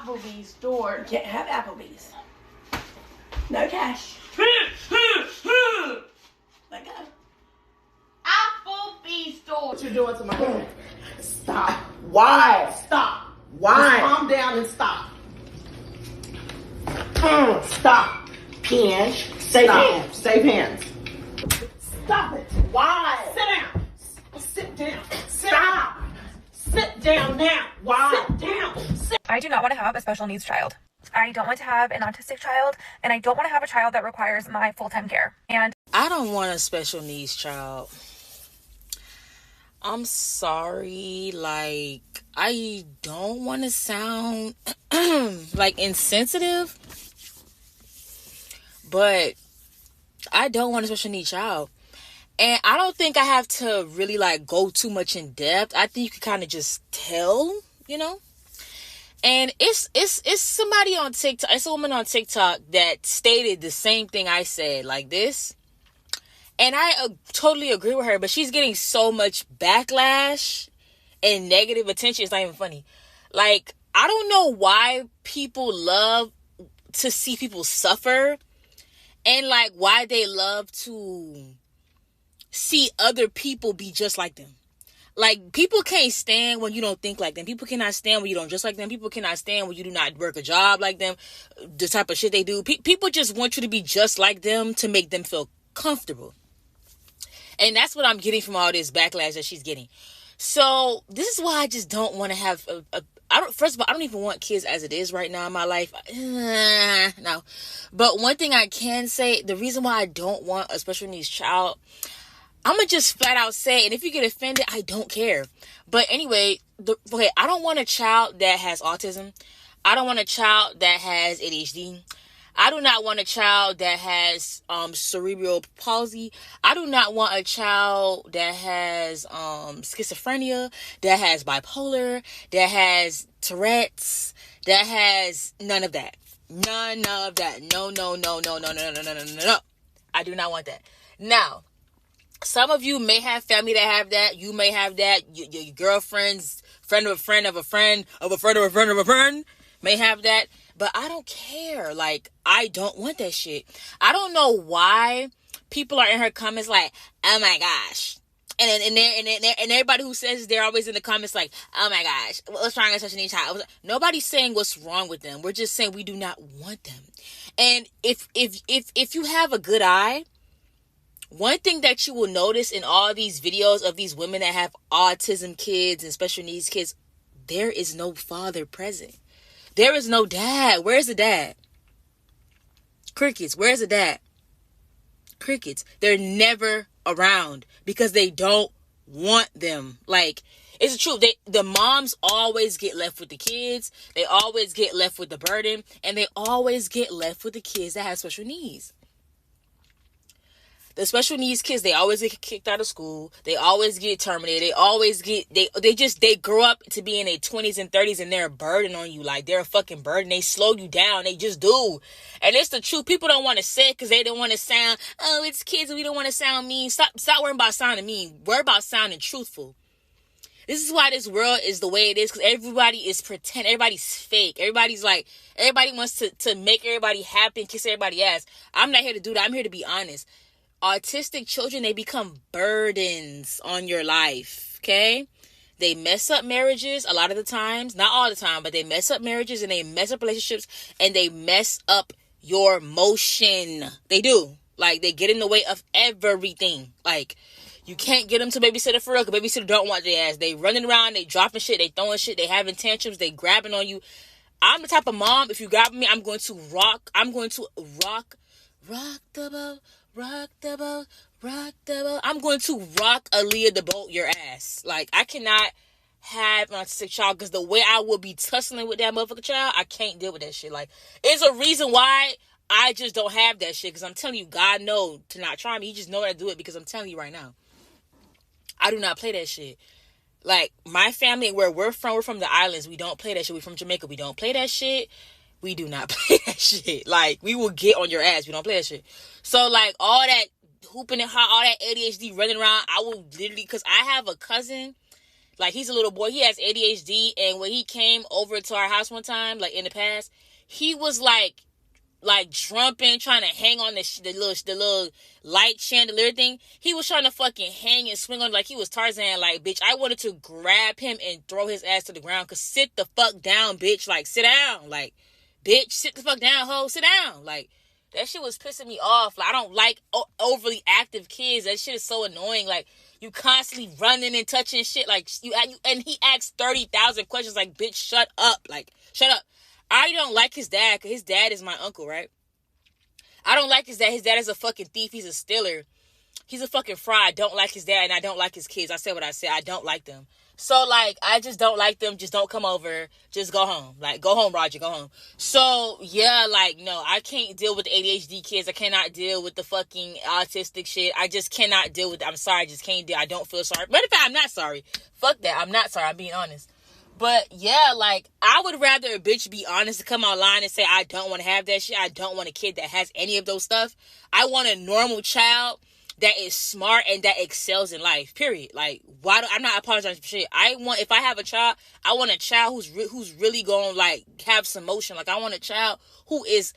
Applebee's store. Can't have Applebee's. No cash. Let go. Applebee's store. What you doing to my hair? Stop. Why? Stop. Why? Just calm down and stop. Stop. Pinch. Safe hands. Safe hands. Stop it. Why? Sit down. Sit down. Stop. Sit down now. Why? Sit down. Sit. I do not want to have a special needs child. I don't want to have an autistic child, and I don't want to have a child that requires my full-time care. And I don't want a special needs child. I'm sorry, like, I don't want to sound like insensitive, but I don't want a special needs child. And I don't think I have to really like go too much in depth. I think you can kind of just tell, you know. And it's somebody on TikTok, it's a woman on TikTok that stated the same thing I said, like this. And I totally agree with her, but she's getting so much backlash and negative attention. It's not even funny. Like, I don't know why people love to see people suffer, and like why they love to see other people be just like them. Like, people can't stand when you don't think like them. People cannot stand when you don't dress like them. People cannot stand when you do not work a job like them. The type of shit they do. People just want you to be just like them to make them feel comfortable. And that's what I'm getting from all this backlash that she's getting. So this is why I just don't want to have first of all, I don't even want kids as it is right now in my life. No. But one thing I can say, the reason why I don't want a special needs child, I'm going to just flat out say, and if you get offended, I don't care. But anyway, I don't want a child that has autism. I don't want a child that has ADHD. I do not want a child that has cerebral palsy. I do not want a child that has schizophrenia, that has bipolar, that has Tourette's, that has none of that. None of that. No. I do not want that. Now, some of you may have family that have that. You may have that. Your girlfriend's friend of a friend of a friend of a friend of a friend of a friend may have that. But I don't care. Like, I don't want that shit. I don't know why people are in her comments like, oh my gosh. And everybody who says they're always in the comments like, oh my gosh, what's wrong with such a needs child? Nobody's saying what's wrong with them. We're just saying we do not want them. And if you have a good eye, one thing that you will notice in all these videos of these women that have autism kids and special needs kids, there is no father present. There is no dad. Where's the dad? Crickets. Where's the dad? Crickets. They're never around because they don't want them. Like, it's the truth. The moms always get left with the kids. They always get left with the burden. And they always get left with the kids that have special needs. The special needs kids, they always get kicked out of school. They always get terminated. They always get, they grow up to be in their 20s and 30s and they're a burden on you. Like, they're a fucking burden. They slow you down. They just do. And it's the truth. People don't want to say it because they don't want to sound, oh, it's kids and we don't want to sound mean. Stop worrying about sounding mean. Worry about sounding truthful. This is why this world is the way it is, because everybody is pretend. Everybody's fake. Everybody wants to make everybody happy and kiss everybody's ass. I'm not here to do that. I'm here to be honest. Autistic children, they become burdens on your life, okay? They mess up marriages a lot of the times. Not all the time, but they mess up marriages and they mess up relationships and they mess up your motion. They do. Like, they get in the way of everything. Like, you can't get them to babysitter for real because babysitter don't want their ass. They running around, they dropping shit, they throwing shit, they having tantrums, they grabbing on you. I'm the type of mom, if you grab me, I'm going to rock the boat. Rock the boat, rock the boat. I'm going to rock Aaliyah the boat your ass. Like, I cannot have an autistic child because the way I will be tussling with that motherfucking child, I can't deal with that shit. Like, it's a reason why I just don't have that shit, because I'm telling you, God knows to not try me. He just know how to do it, because I'm telling you right now, I do not play that shit. Like, my family, where we're from the islands, we don't play that shit. We're from Jamaica, we don't play that shit. We do not play that shit. Like, we will get on your ass. We don't play that shit. So, like, all that hooping and all that ADHD running around, I will literally, because I have a cousin Like, he's a little boy. He has ADHD. And when he came over to our house one time, like, in the past, he was, like jumping, trying to hang on the little light chandelier thing. He was trying to fucking hang and swing on like he was Tarzan. Like, bitch, I wanted to grab him and throw his ass to the ground. Cause sit the fuck down, bitch. Like, sit down. Like, bitch, sit the fuck down, ho. Sit down. Like, that shit was pissing me off. Like, I don't like overly active kids. That shit is so annoying. Like, you constantly running and touching shit. Like, and he asks 30,000 questions. Like, bitch, shut up. Like, shut up. I don't like his dad, because his dad is my uncle, right? I don't like his dad. His dad is a fucking thief. He's a stealer. He's a fucking fraud. I don't like his dad, and I don't like his kids. I said what I said. I don't like them. So, like, I just don't like them. Just don't come over. Just go home. Like, go home, Roger. Go home. So, yeah, like, no, I can't deal with the ADHD kids. I cannot deal with the fucking autistic shit. I just cannot deal with it. I'm sorry. I just can't deal. I don't feel sorry. Matter of fact, I'm not sorry. Fuck that. I'm not sorry. I'm being honest. But, yeah, like, I would rather a bitch be honest and come online and say, I don't want to have that shit. I don't want a kid that has any of those stuff. I want a normal child that is smart and that excels in life, period. Like, I'm not apologizing for shit. If I have a child, I want a child who's really going to, like, have some motion. Like, I want a child who is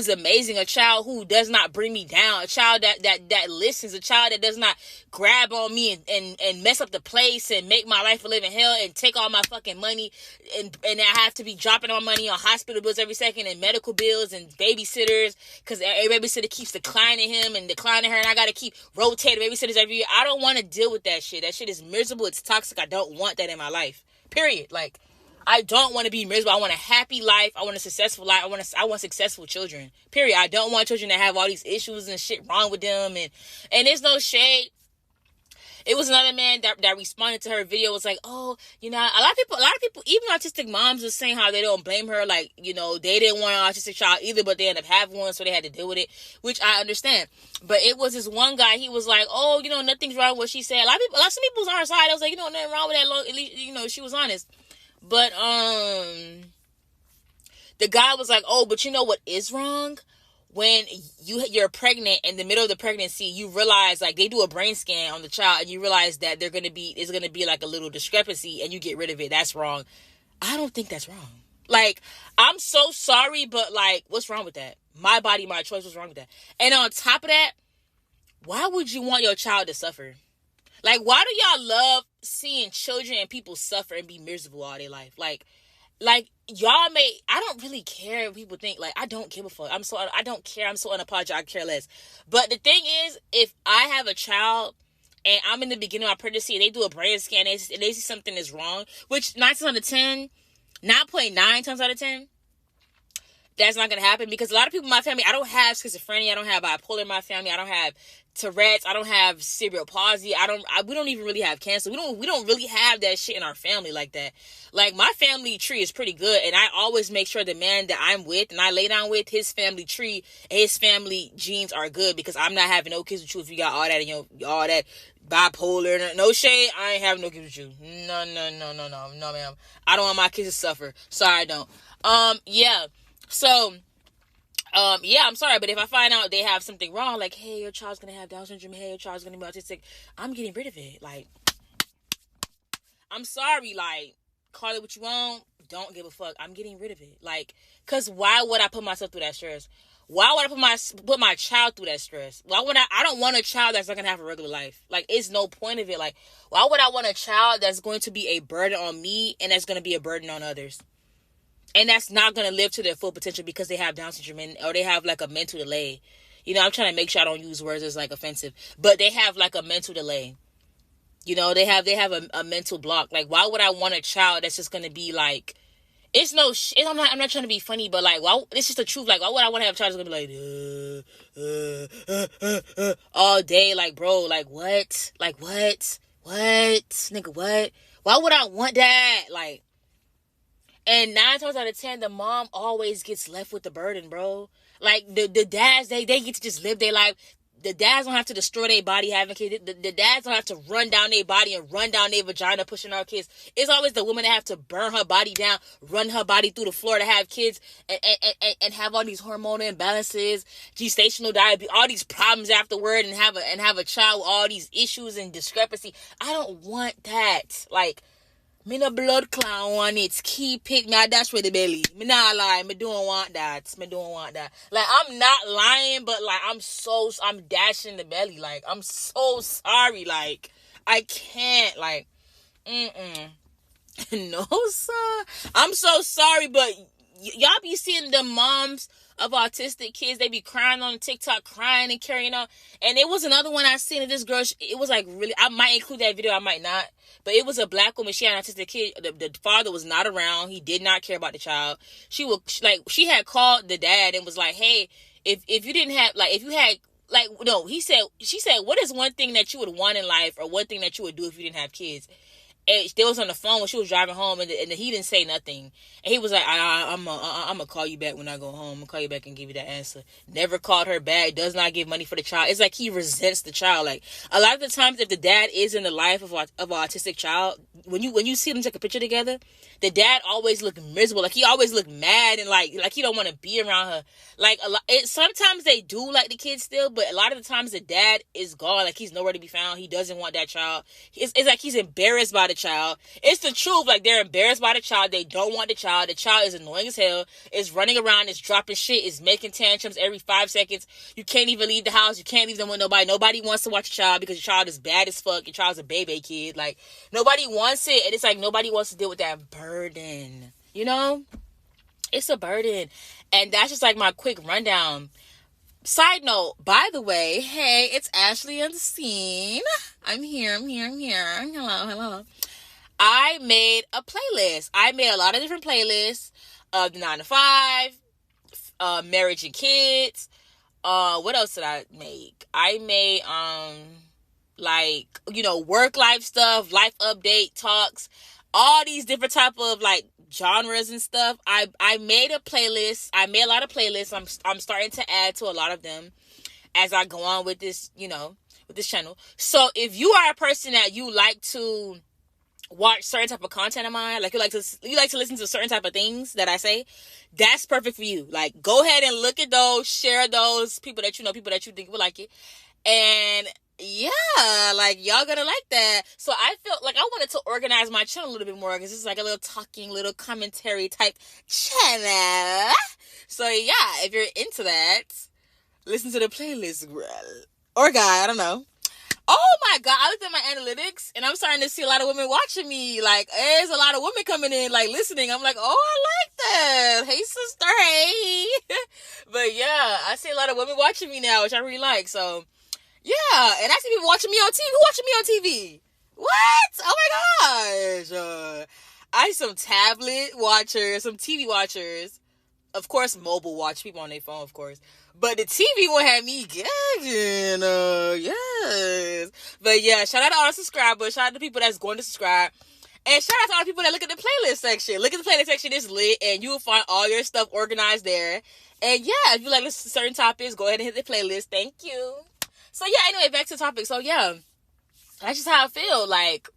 amazing, a child who does not bring me down, a child that listens, a child that does not grab on me and mess up the place and make my life a living hell and take all my fucking money and I have to be dropping all my money on hospital bills every second and medical bills and babysitters because a babysitter keeps declining him and declining her and I gotta keep rotating babysitters every year. I don't want to deal with that shit. That shit is miserable. It's toxic. I don't want that in my life. Period. Like, I don't want to be miserable. I want a happy life. I want a successful life. I want successful children. Period. I don't want children that have all these issues and shit wrong with them. And there's no shade. It was another man that responded to her video. Was like, oh, you know, a lot of people, even autistic moms was saying how they don't blame her. Like, you know, they didn't want an autistic child either, but they ended up having one, so they had to deal with it, which I understand. But it was this one guy. He was like, oh, you know, nothing's wrong with what she said. Some people was on her side. I was like, you know, nothing wrong with that. At least, you know, she was honest. But, the guy was like, oh, but you know what is wrong? When you're pregnant, in the middle of the pregnancy, you realize, like, they do a brain scan on the child, and you realize that there's going to be, like, a little discrepancy, and you get rid of it. That's wrong. I don't think that's wrong. Like, I'm so sorry, but, like, what's wrong with that? My body, my choice. What's wrong with that? And on top of that, why would you want your child to suffer? Like, why do y'all love seeing children and people suffer and be miserable all their life? Like, y'all I don't really care if people think, like, I don't give a fuck. I don't care. I'm so unapologetic. I care less. But the thing is, if I have a child and I'm in the beginning of my pregnancy and they do a brain scan and they see something is wrong, which 9 times out of 10, 9.9 times out of 10, that's not going to happen because a lot of people in my family, I don't have schizophrenia. I don't have bipolar in my family. I don't have Tourette's. I don't have cerebral palsy. We don't even really have cancer. We don't really have that shit in our family like that. Like, my family tree is pretty good, and I always make sure the man that I'm with and I lay down with, his family tree and his family genes are good because I'm not having no kids with you if you got all that, all that bipolar. No shade. I ain't having no kids with you. No, ma'am. I don't want my kids to suffer. Sorry, I don't. Yeah. So, yeah, I'm sorry, but if I find out they have something wrong, like, hey, your child's gonna have Down syndrome, hey, your child's gonna be autistic, I'm getting rid of it. Like, I'm sorry, like, call it what you want, don't give a fuck. I'm getting rid of it. Like, cause why would I put myself through that stress? Why would I put my child through that stress? Why would I don't want a child that's not gonna have a regular life. Like, it's no point of it. Like, why would I want a child that's going to be a burden on me and that's gonna be a burden on others? And that's not going to live to their full potential because they have Down syndrome or they have, like, a mental delay. You know, I'm trying to make sure I don't use words that's, like, offensive. But they have, like, a mental delay. You know, they have a mental block. Like, why would I want a child that's just going to be, like... I'm not trying to be funny, but, like, it's just the truth. Like, why would I want to have a child that's going to be, like... all day? Like, bro, like, what? Like, what? What? Nigga, what? Why would I want that? Like... And 9 times out of 10, the mom always gets left with the burden, bro. Like, the dads, they get to just live their life. The dads don't have to destroy their body having kids. The dads don't have to run down their body and run down their vagina pushing our kids. It's always the woman that have to burn her body down, run her body through the floor to have kids and have all these hormonal imbalances, gestational diabetes, all these problems afterward and have a child with all these issues and discrepancy. I don't want that. Like, Me no blood clown on it. Keep it. Me I dash with the belly. Me not lie. Me don't want that. Me don't want that. Like, I'm not lying, but like, I'm dashing the belly. Like, I'm so sorry. Like, I can't. Like, no, sir. I'm so sorry, but y'all be seeing the moms of autistic kids. They be crying on TikTok, crying and carrying on. And it was another one I seen of this girl. It was like really, I might include that video, I might not. But it was a black woman. She had an autistic kid. The father was not around. He did not care about the child. She had called the dad and was like, hey, if you didn't have, like, if you had, like, no, she said, what is one thing that you would want in life, or one thing that you would do if you didn't have kids? And they was on the phone when she was driving home, and he didn't say nothing. And he was like, I'm gonna call you back when I go home. I'm gonna call you back and give you that answer. Never called her back. Does not give money for the child. It's like he resents the child. Like, a lot of the times, if the dad is in the life of an autistic child, when you see them take a picture together, the dad always look miserable. Like, he always look mad and like he don't want to be around her. Like, sometimes they do like the kids still, but a lot of the times the dad is gone. Like, he's nowhere to be found. He doesn't want that child. It's like he's embarrassed by the child. It's the truth. Like, they're embarrassed by the child. They don't want the child. The child is annoying as hell. It's running around. It's dropping shit. It's making tantrums every 5 seconds. You can't even leave the house. You can't leave them with nobody. Nobody wants to watch your child because your child is bad as fuck. Your child's a baby kid. Like, nobody wants it. And it's like nobody wants to deal with that burden. You know? It's a burden. And that's just like my quick rundown. Side note, by the way, hey, it's Ashley on the scene. I'm here. Hello. I made a playlist. I made a lot of different playlists of the 9 to 5, marriage and kids. What else did I make? I made, like, you know, work life stuff, life update talks, all these different type of like genres and stuff. I made a playlist. I made a lot of playlists. I'm starting to add to a lot of them as I go on with this, you know, with this channel. So if you are a person that you like to watch certain type of content of mine, like you like to listen to certain type of things that I say, that's perfect for you. Like, go ahead and look at those, share those, people that you know, people that you think will like it. And yeah, like, y'all gonna like that. So I felt like I wanted to organize my channel a little bit more, because this is like a little talking, little commentary type channel. So yeah, if you're into that, listen to the playlist, girl. Or guy, I don't know. Oh my God, I looked at my analytics and I'm starting to see a lot of women watching me. Like, there's a lot of women coming in, like, listening. I'm like, oh, I like that. Hey, sister, hey. But yeah, I see a lot of women watching me now, which I really like. So yeah, and I see people watching me on TV. Who watching me on TV? What? Oh my gosh. I see some tablet watchers, some TV watchers. Of course, mobile watch, people on their phone, of course. But the TV one had me gagging. Yes. But yeah, shout out to all the subscribers. Shout out to people that's going to subscribe. And shout out to all the people that look at the playlist section. Look at the playlist section. It's lit. And you will find all your stuff organized there. And yeah, if you like listen to certain topics, go ahead and hit the playlist. Thank you. So yeah, anyway, back to the topic. So yeah, that's just how I feel. Like,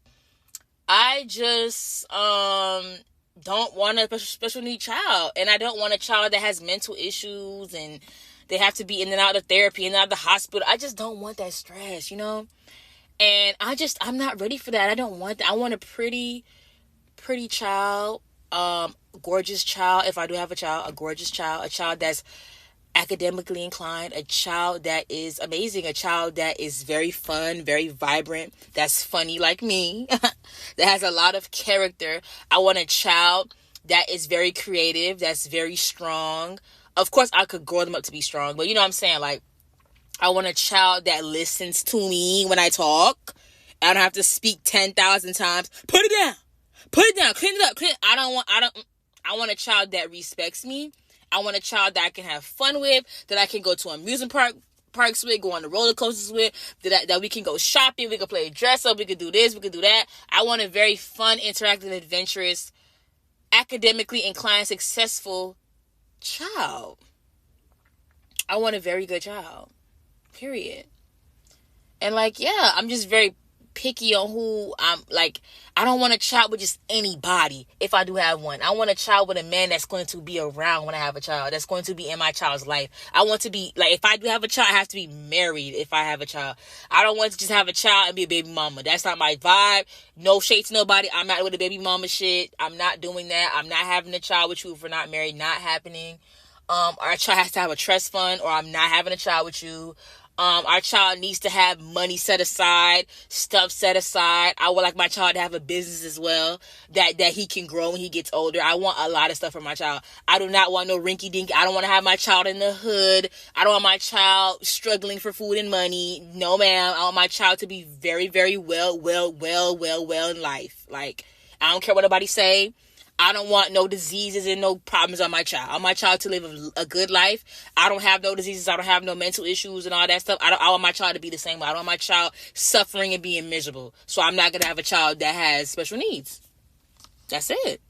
I just don't want a special need child. And I don't want a child that has mental issues and they have to be in and out of therapy and out of the hospital. I just don't want that stress, you know? And I'm not ready for that. I don't want that. I want a pretty child, gorgeous child. If I do have a child, a gorgeous child, a child that's academically inclined, a child that is amazing, a child that is very fun, very vibrant, that's funny like me, that has a lot of character. I want a child that is very creative, that's very strong. Of course, I could grow them up to be strong, but you know what I'm saying? Like, I want a child that listens to me when I talk. I don't have to speak 10,000 times. Put it down, clean it up, I want a child that respects me. I want a child that I can have fun with, that I can go to amusement parks with, go on the roller coasters with, that we can go shopping, we can play dress up, we can do this, we can do that. I want a very fun, interactive, adventurous, academically inclined, successful child. I want a very good child. Period. And like, yeah, I'm just very picky on who I'm like. I don't want a child with just anybody if I do have one. I want a child with a man that's going to be around when I have a child, that's going to be in my child's life. I want to be, like, if I do have a child, I have to be married if I have a child. I don't want to just have a child and be a baby mama. That's not my vibe. No shade to nobody. I'm not with the baby mama shit. I'm not doing that. I'm not having a child with you if we're not married. Not happening. Our child has to have a trust fund, or I'm not having a child with you. Our child needs to have money set aside, stuff set aside. I would like my child to have a business as well, that he can grow when he gets older. I want a lot of stuff for my child. I do not want no rinky dink. I don't want to have my child in the hood. I don't want my child struggling for food and money. No, ma'am. I want my child to be very, very well in life. Like, I don't care what nobody say. I don't want no diseases and no problems on my child. I want my child to live a good life. I don't have no diseases. I don't have no mental issues and all that stuff. I want my child to be the same way. I don't want my child suffering and being miserable. So I'm not going to have a child that has special needs. That's it.